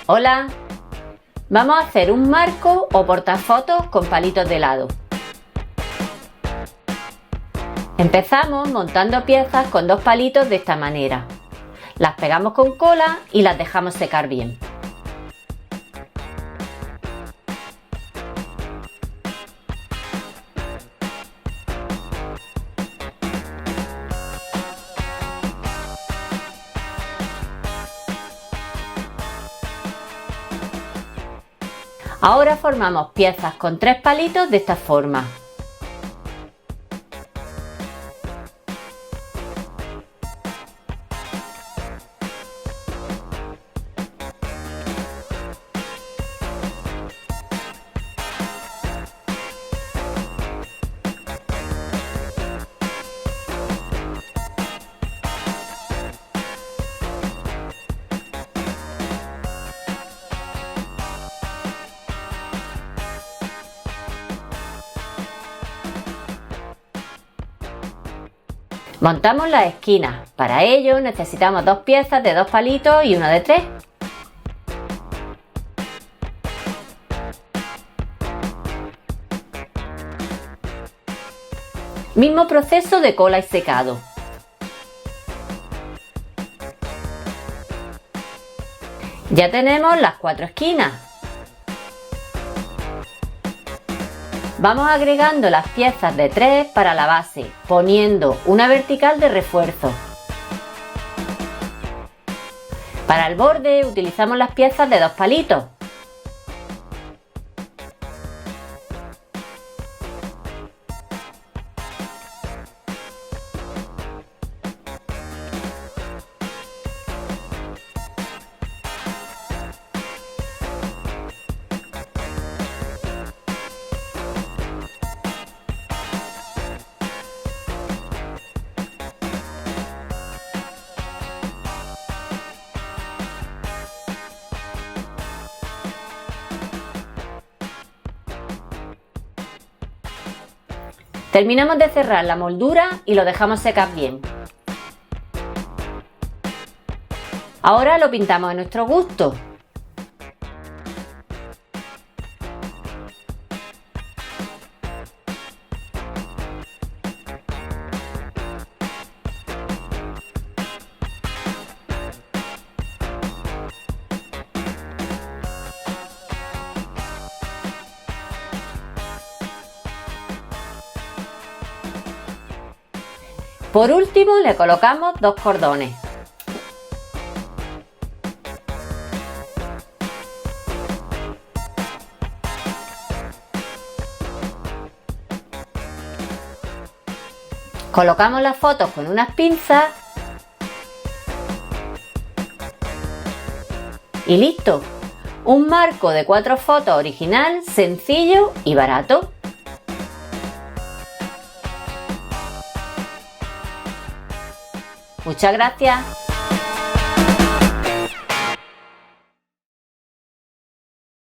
Hola, vamos a hacer un marco o portafotos con palitos de helado. Empezamos montando piezas con dos palitos de esta manera. Las pegamos con cola y las dejamos secar bien. Ahora formamos piezas con tres palitos de esta forma. Montamos las esquinas. Para ello necesitamos dos piezas de dos palitos y uno de tres. Mismo proceso de cola y secado. Ya tenemos las cuatro esquinas. Vamos agregando las piezas de 3 para la base, poniendo una vertical de refuerzo. Para el borde utilizamos las piezas de 2 palitos. Terminamos de cerrar la moldura y lo dejamos secar bien. Ahora lo pintamos a nuestro gusto. Por último le colocamos dos cordones. Colocamos las fotos con unas pinzas y listo. Un marco de 4 fotos original, sencillo y barato. Muchas gracias.